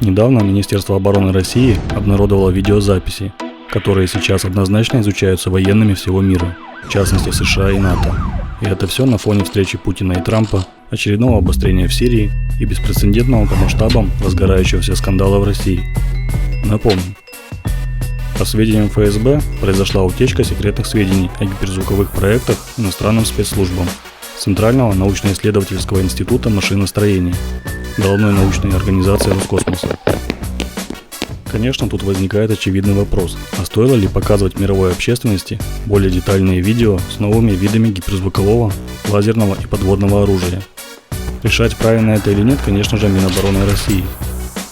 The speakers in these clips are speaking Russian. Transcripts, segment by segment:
Недавно Министерство обороны России обнародовало видеозаписи, которые сейчас однозначно изучаются военными всего мира, в частности США и НАТО. И это все на фоне встречи Путина и Трампа, очередного обострения в Сирии и беспрецедентного по масштабам разгорающегося скандала в России. Напомню, по сведениям ФСБ произошла утечка секретных сведений о гиперзвуковых проектах иностранным спецслужбам Центрального научно-исследовательского института машиностроения, головной научной организации Роскосмоса. Конечно, тут возникает очевидный вопрос, а стоило ли показывать мировой общественности более детальные видео с новыми видами гиперзвукового, лазерного и подводного оружия? Решать, правильно это или нет, конечно же, Минобороны России.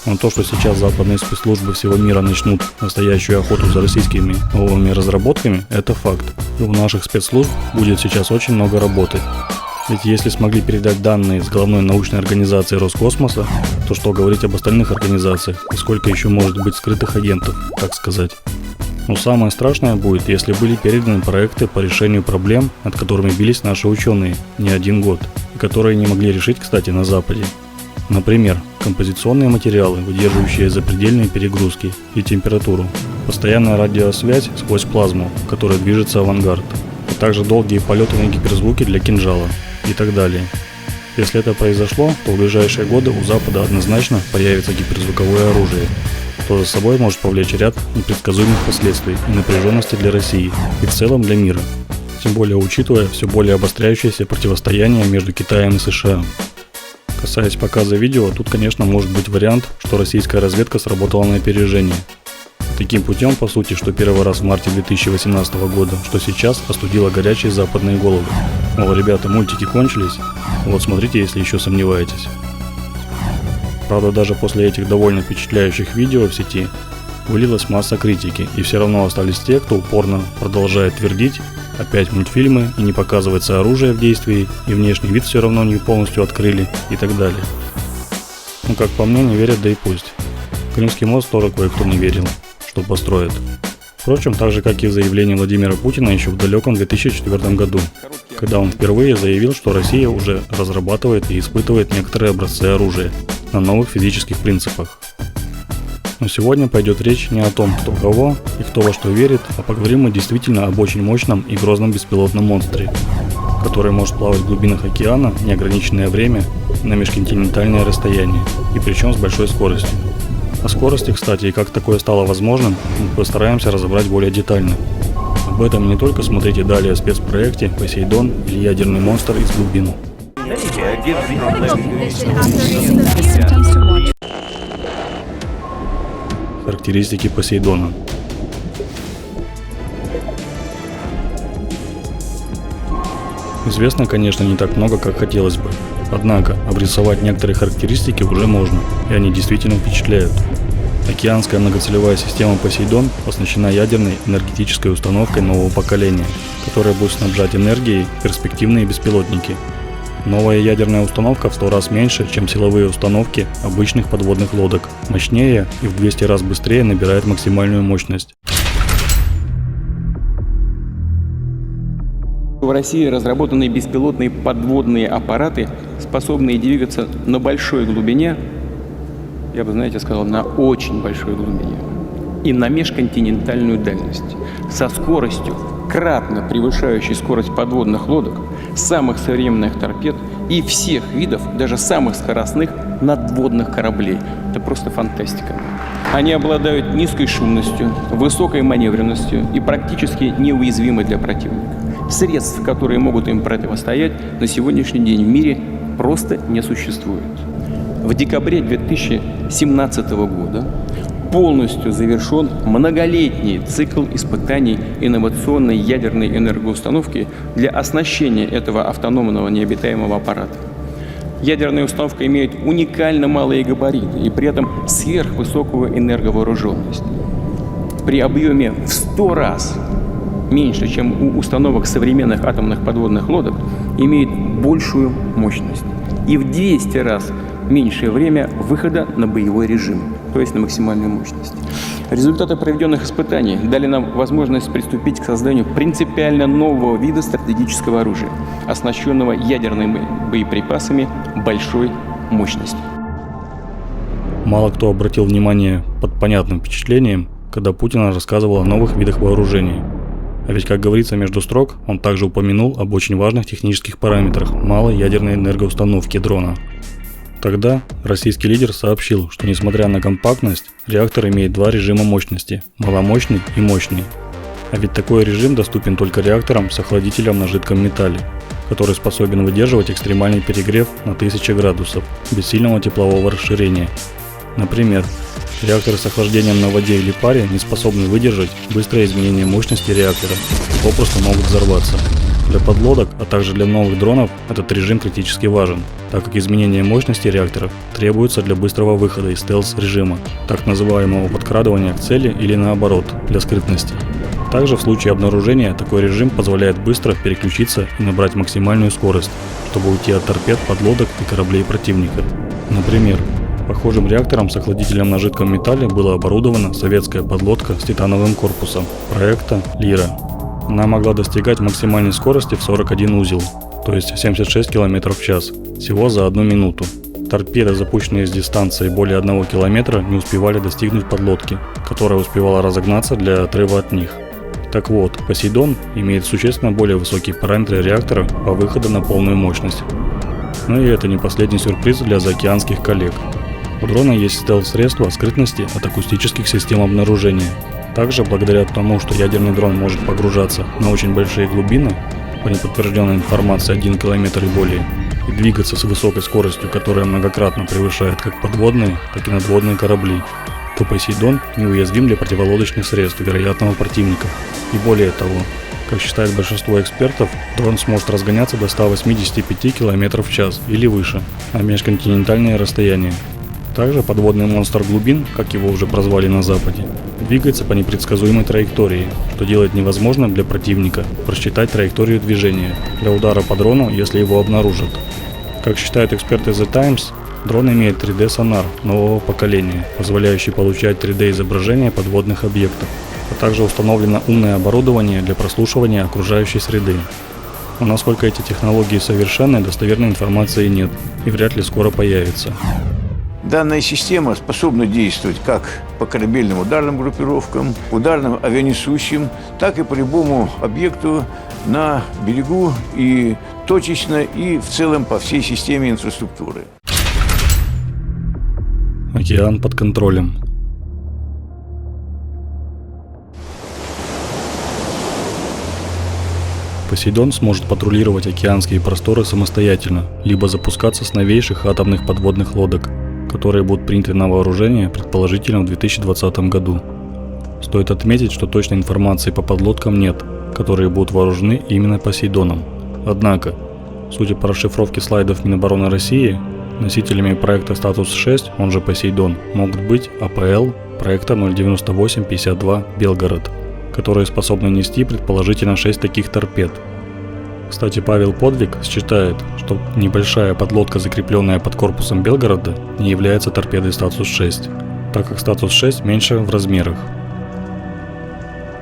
Но то, что сейчас западные спецслужбы всего мира начнут настоящую охоту за российскими новыми разработками, это факт. И у наших спецслужб будет сейчас очень много работы. Ведь если смогли передать данные с головной научной организации Роскосмоса, то что говорить об остальных организациях и сколько еще может быть скрытых агентов, так сказать. Но самое страшное будет, если были переданы проекты по решению проблем, над которыми бились наши ученые не один год, и которые не могли решить, кстати, на Западе. Например, композиционные материалы, выдерживающие запредельные перегрузки и температуру, постоянная радиосвязь сквозь плазму, в которой движется авангард, а также долгие полеты на гиперзвуке для кинжала и так далее. Если это произошло, то в ближайшие годы у Запада однозначно появится гиперзвуковое оружие, что за собой может повлечь ряд непредсказуемых последствий и напряженности для России и в целом для мира, тем более учитывая все более обостряющееся противостояние между Китаем и США. Касаясь показа видео, тут, конечно, может быть вариант, что российская разведка сработала на опережение. Таким путем, по сути, что первый раз в марте 2018 года, что сейчас остудило горячие западные головы. Мол, ребята, мультики кончились, вот смотрите, если еще сомневаетесь. Правда, даже после этих довольно впечатляющих видео в сети вылилась масса критики, и все равно остались те, кто упорно продолжает твердить, опять мультфильмы, и не показывается оружие в действии, и внешний вид все равно не полностью открыли, и так далее. Ну, как по мне, не верят, да и пусть. Крымский мост тоже кое-кто не верил, что построят. Впрочем, так же, как и в заявлении Владимира Путина еще в далеком 2004 году, когда он впервые заявил, что Россия уже разрабатывает и испытывает некоторые образцы оружия на новых физических принципах. Но сегодня пойдет речь не о том, кто кого и кто во что верит, а поговорим мы действительно об очень мощном и грозном беспилотном монстре, который может плавать в глубинах океана неограниченное время на межконтинентальное расстояние, и причем с большой скоростью. О скорости, кстати, и как такое стало возможным, мы постараемся разобрать более детально. Об этом не только смотрите далее в спецпроекте «Посейдон» или «Ядерный монстр из глубин». Характеристики Посейдона. Известно, конечно, не так много, как хотелось бы. Однако, обрисовать некоторые характеристики уже можно, и они действительно впечатляют. Океанская многоцелевая система Посейдон оснащена ядерной энергетической установкой нового поколения, которая будет снабжать энергией перспективные беспилотники. Новая ядерная установка в 100 раз меньше, чем силовые установки обычных подводных лодок, мощнее и в 200 раз быстрее набирает максимальную мощность. В России разработаны беспилотные подводные аппараты, способные двигаться на большой глубине, я бы, знаете, сказал, на очень большой глубине, и на межконтинентальную дальность, со скоростью, кратно превышающей скорость подводных лодок, самых современных торпед и всех видов, даже самых скоростных надводных кораблей. Это просто фантастика. Они обладают низкой шумностью, высокой маневренностью и практически неуязвимы для противника. Средств, которые могут им противостоять, на сегодняшний день в мире просто не существует. В декабре 2017 года полностью завершен многолетний цикл испытаний инновационной ядерной энергоустановки для оснащения этого автономного необитаемого аппарата. Ядерная установка имеет уникально малые габариты и при этом сверхвысокую энерговооруженность. При объеме в 100 раз меньше, чем у установок современных атомных подводных лодок, имеет большую мощность и в 200 раз меньшее время выхода на боевой режим, то есть на максимальную мощность. Результаты проведенных испытаний дали нам возможность приступить к созданию принципиально нового вида стратегического оружия, оснащенного ядерными боеприпасами большой мощности. Мало кто обратил внимание под понятным впечатлением, когда Путин рассказывал о новых видах вооружений. А ведь, как говорится между строк, он также упомянул об очень важных технических параметрах малой ядерной энергоустановки дрона. Тогда российский лидер сообщил, что несмотря на компактность, реактор имеет два режима мощности – маломощный и мощный. А ведь такой режим доступен только реакторам с охладителем на жидком металле, который способен выдерживать экстремальный перегрев на 1000 градусов без сильного теплового расширения. Например, реакторы с охлаждением на воде или паре не способны выдержать быстрое изменение мощности реактора и попросту могут взорваться. Для подлодок, а также для новых дронов этот режим критически важен, так как изменение мощности реакторов требуется для быстрого выхода из стелс-режима, так называемого подкрадывания к цели или наоборот, для скрытности. Также в случае обнаружения такой режим позволяет быстро переключиться и набрать максимальную скорость, чтобы уйти от торпед, подлодок и кораблей противника. Например, похожим реактором с охладителем на жидком металле была оборудована советская подлодка с титановым корпусом проекта «Лира». Она могла достигать максимальной скорости в 41 узел, то есть 76 км в час, всего за 1 минуту. Торпеды, запущенные с дистанции более 1 км, не успевали достигнуть подлодки, которая успевала разогнаться для отрыва от них. Так вот, «Посейдон» имеет существенно более высокие параметры реактора по выходу на полную мощность. Но и это не последний сюрприз для заокеанских коллег. У дрона есть стелс-средства скрытности от акустических систем обнаружения. Также, благодаря тому, что ядерный дрон может погружаться на очень большие глубины, по неподтвержденной информации 1 км и более, и двигаться с высокой скоростью, которая многократно превышает как подводные, так и надводные корабли, то «Посейдон» неуязвим для противолодочных средств вероятного противника. И более того, как считает большинство экспертов, дрон сможет разгоняться до 185 км в час или выше на межконтинентальные расстояния. Также подводный монстр глубин, как его уже прозвали на Западе, двигается по непредсказуемой траектории, что делает невозможным для противника просчитать траекторию движения для удара по дрону, если его обнаружат. Как считают эксперты The Times, дрон имеет 3D-сонар нового поколения, позволяющий получать 3D-изображения подводных объектов, а также установлено умное оборудование для прослушивания окружающей среды. Но насколько эти технологии совершенны, достоверной информации нет и вряд ли скоро появится. Данная система способна действовать как по корабельным ударным группировкам, ударным авианесущим, так и по любому объекту на берегу и точечно, и в целом по всей системе инфраструктуры. Океан под контролем. «Посейдон» сможет патрулировать океанские просторы самостоятельно, либо запускаться с новейших атомных подводных лодок, которые будут приняты на вооружение предположительно в 2020 году. Стоит отметить, что точной информации по подлодкам нет, которые будут вооружены именно «Посейдоном». Однако, судя по расшифровке слайдов Минобороны России, носителями проекта «Статус-6», он же «Посейдон», могут быть АПЛ проекта 09852 «Белгород», которые способны нести предположительно 6 таких торпед. Кстати, Павел Подвиг считает, что небольшая подлодка, закрепленная под корпусом «Белгорода», не является торпедой «Статус-6», так как «Статус-6» меньше в размерах.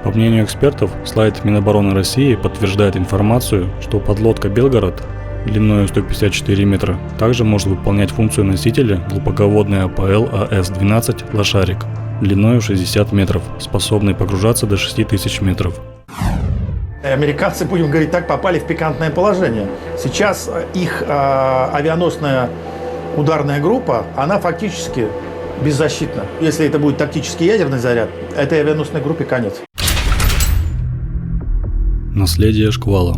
По мнению экспертов, слайд Минобороны России подтверждает информацию, что подлодка «Белгород» длиной 154 метра также может выполнять функцию носителя глубоководной АПЛ АС-12 «Лошарик» длиной 60 метров, способный погружаться до 6000 метров. Американцы, будем говорить так, попали в пикантное положение. Сейчас их авианосная ударная группа, она фактически беззащитна. Если это будет тактический ядерный заряд, этой авианосной группе конец. Наследие шквала.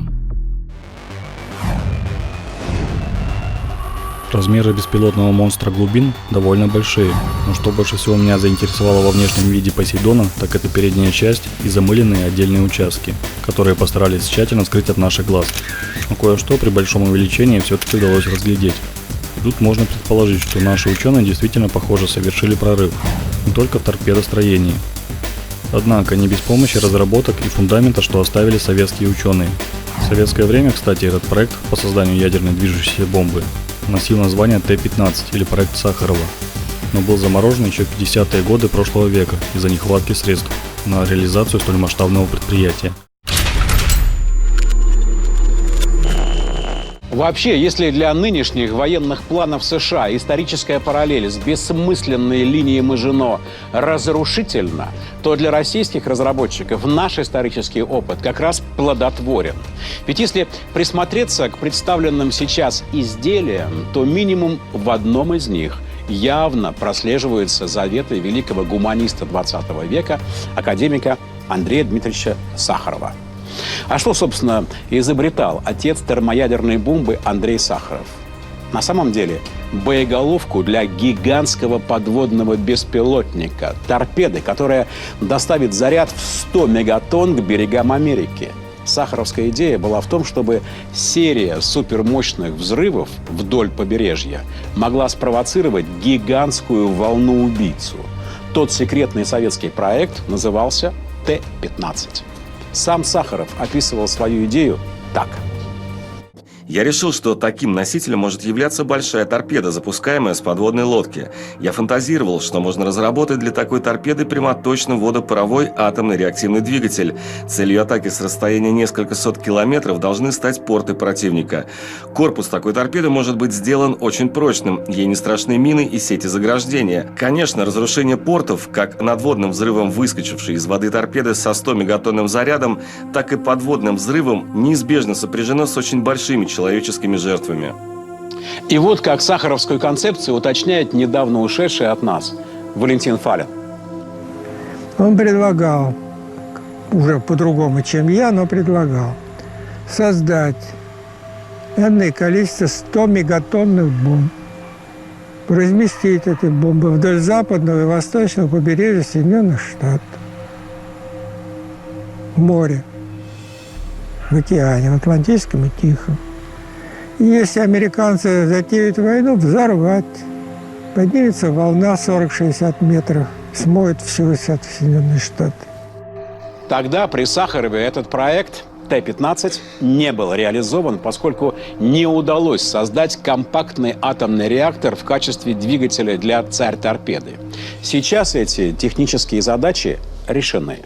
Размеры беспилотного монстра глубин довольно большие, но что больше всего меня заинтересовало во внешнем виде «Посейдона», так это передняя часть и замыленные отдельные участки, которые постарались тщательно скрыть от наших глаз. Но кое-что при большом увеличении все-таки удалось разглядеть. Тут можно предположить, что наши ученые действительно, похоже, совершили прорыв, не только в торпедостроении. Однако не без помощи разработок и фундамента, что оставили советские ученые. В советское время, кстати, этот проект по созданию ядерной движущейся бомбы носил название Т-15 или проект Сахарова, но был заморожен еще в 50-е годы прошлого века из-за нехватки средств на реализацию столь масштабного предприятия. Вообще, если для нынешних военных планов США историческая параллель с бессмысленной линией Мажино разрушительна, то для российских разработчиков наш исторический опыт как раз плодотворен. Ведь если присмотреться к представленным сейчас изделиям, то минимум в одном из них явно прослеживаются заветы великого гуманиста XX века, академика Андрея Дмитриевича Сахарова. А что, собственно, изобретал отец термоядерной бомбы Андрей Сахаров? На самом деле, боеголовку для гигантского подводного беспилотника, торпеды, которая доставит заряд в 100 мегатонн к берегам Америки. Сахаровская идея была в том, чтобы серия супермощных взрывов вдоль побережья могла спровоцировать гигантскую волну-убийцу. Тот секретный советский проект назывался Т-15. Сам Сахаров описывал свою идею так. Я решил, что таким носителем может являться большая торпеда, запускаемая с подводной лодки. Я фантазировал, что можно разработать для такой торпеды прямоточный водопаровой атомный реактивный двигатель. Целью атаки с расстояния несколько сот километров должны стать порты противника. Корпус такой торпеды может быть сделан очень прочным, ей не страшны мины и сети заграждения. Конечно, разрушение портов, как надводным взрывом выскочившей из воды торпеды со 100 мегатонным зарядом, так и подводным взрывом неизбежно сопряжено с очень большими человеческими жертвами. И вот как сахаровскую концепцию уточняет недавно ушедший от нас Валентин Фалин. Он предлагал, уже по-другому, чем я, но предлагал создать энное количество 100 мегатонных бомб, разместить эти бомбы вдоль западного и восточного побережья Соединенных Штатов, в море, в океане, в Атлантическом и Тихом. И если американцы затеют войну, взорвать. Поднимется волна 40-60 метров, смоет всю Соединенные Штаты. Тогда при Сахарове этот проект Т-15 не был реализован, поскольку не удалось создать компактный атомный реактор в качестве двигателя для «Царь-торпеды». Сейчас эти технические задачи решены.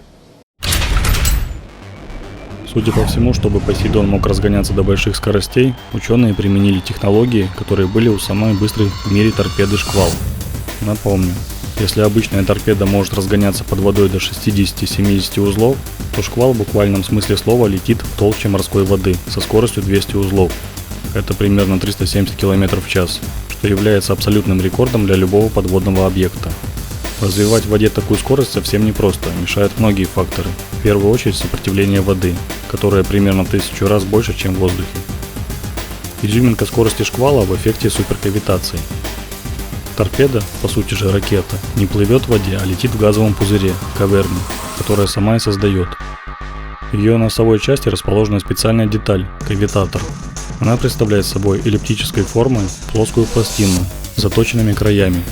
Судя по всему, чтобы Посейдон мог разгоняться до больших скоростей, ученые применили технологии, которые были у самой быстрой в мире торпеды «Шквал». Напомню, если обычная торпеда может разгоняться под водой до 60-70 узлов, то «Шквал» в буквальном смысле слова летит в толще морской воды со скоростью 200 узлов. Это примерно 370 км в час, что является абсолютным рекордом для любого подводного объекта. Развивать в воде такую скорость совсем непросто, мешают многие факторы. В первую очередь сопротивление воды, которое примерно в 1000 раз больше, чем в воздухе. Изюминка скорости «Шквала» в эффекте суперкавитации. Торпеда, по сути же ракета, не плывет в воде, а летит в газовом пузыре, каверне, которая сама и создает. В ее носовой части расположена специальная деталь – кавитатор. Она представляет собой эллиптической формы плоскую пластину с заточенными краями.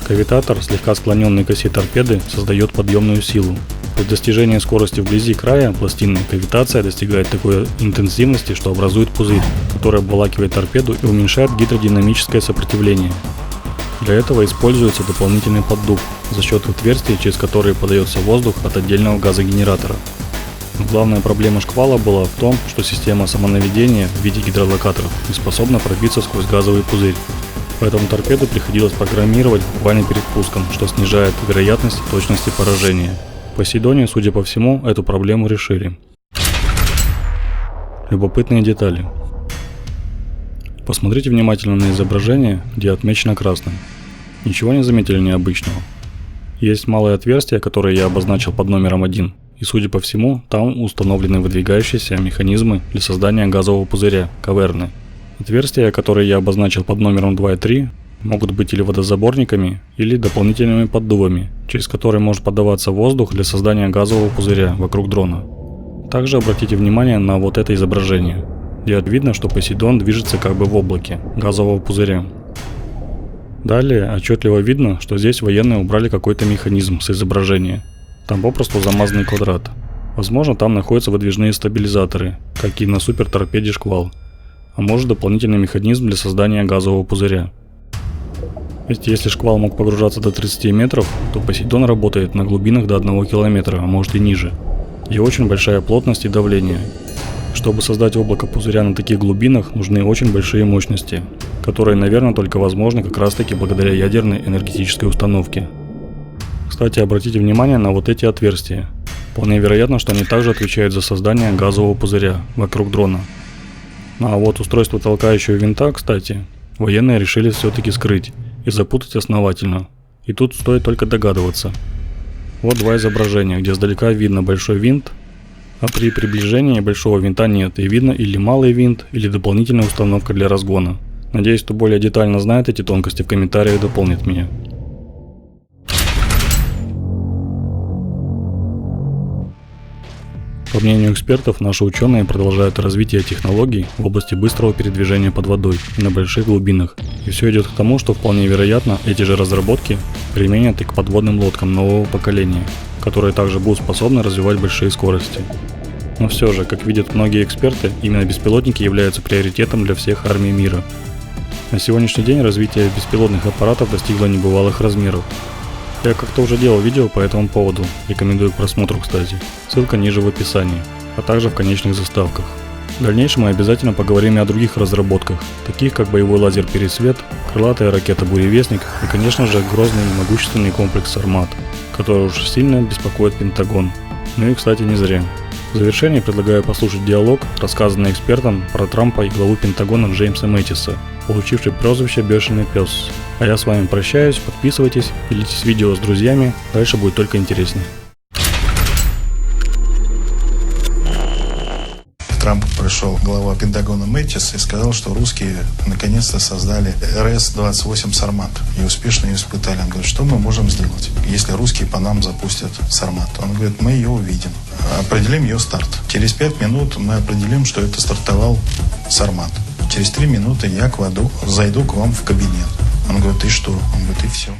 Кавитатор, слегка склоненный к оси торпеды, создает подъемную силу. При достижении скорости вблизи края пластины кавитация достигает такой интенсивности, что образует пузырь, который обволакивает торпеду и уменьшает гидродинамическое сопротивление. Для этого используется дополнительный поддув за счет отверстий, через которые подается воздух от отдельного газогенератора. Но главная проблема «Шквала» была в том, что система самонаведения в виде гидролокаторов не способна пробиться сквозь газовый пузырь. Поэтому торпеду приходилось программировать буквально перед пуском, что снижает вероятность точности поражения. В Посейдоне, судя по всему, эту проблему решили. Любопытные детали. Посмотрите внимательно на изображение, где отмечено красным. Ничего не заметили необычного? Есть малое отверстие, которое я обозначил под номером 1, и, судя по всему, там установлены выдвигающиеся механизмы для создания газового пузыря, каверны. Отверстия, которые я обозначил под номером 2 и 3, могут быть или водозаборниками, или дополнительными поддувами, через которые может поддаваться воздух для создания газового пузыря вокруг дрона. Также обратите внимание на вот это изображение, где видно, что Посейдон движется как бы в облаке газового пузыря. Далее отчетливо видно, что здесь военные убрали какой-то механизм с изображения. Там попросту замазанный квадрат. Возможно, там находятся выдвижные стабилизаторы, как и на суперторпеде «Шквал», а может дополнительный механизм для создания газового пузыря. Ведь если «Шквал» мог погружаться до 30 метров, то Посейдон работает на глубинах до 1 километра, а может и ниже, где очень большая плотность и давление. Чтобы создать облако пузыря на таких глубинах, нужны очень большие мощности, которые, наверное, только возможны как раз таки благодаря ядерной энергетической установке. Кстати, обратите внимание на вот эти отверстия. Вполне вероятно, что они также отвечают за создание газового пузыря вокруг дрона. А вот устройство толкающего винта, кстати, военные решили все-таки скрыть и запутать основательно. И тут стоит только догадываться. Вот два изображения, где издалека видно большой винт, а при приближении большого винта нет, и видно или малый винт, или дополнительная установка для разгона. Надеюсь, кто более детально знает эти тонкости, в комментариях дополнит меня. По мнению экспертов, наши ученые продолжают развитие технологий в области быстрого передвижения под водой и на больших глубинах. И все идет к тому, что вполне вероятно эти же разработки применят и к подводным лодкам нового поколения, которые также будут способны развивать большие скорости. Но все же, как видят многие эксперты, именно беспилотники являются приоритетом для всех армий мира. На сегодняшний день развитие беспилотных аппаратов достигло небывалых размеров. Я как-то уже делал видео по этому поводу, рекомендую к просмотру, кстати. Ссылка ниже в описании, а также в конечных заставках. В дальнейшем мы обязательно поговорим и о других разработках, таких как боевой лазер «Пересвет», крылатая ракета «Буревестник» и, конечно же, грозный и могущественный комплекс «Сармат», который уж сильно беспокоит Пентагон. Ну и, кстати, не зря. В завершение предлагаю послушать диалог, рассказанный экспертом про Трампа и главу Пентагона Джеймса Мэттиса, получивший прозвище «Бешеный пес». А я с вами прощаюсь, подписывайтесь, делитесь видео с друзьями, дальше будет только интереснее. К Трампу пришел глава Пентагона Мэттис и сказал, что русские наконец-то создали РС-28 «Сармат» и успешно ее испытали. Он говорит, что мы можем сделать, если русские по нам запустят «Сармат». Он говорит, мы ее увидим, определим ее старт. Через 5 минут мы определим, что это стартовал «Сармат». Через 3 минуты я зайду к вам в кабинет. Он говорит, и что? Он говорит, и все.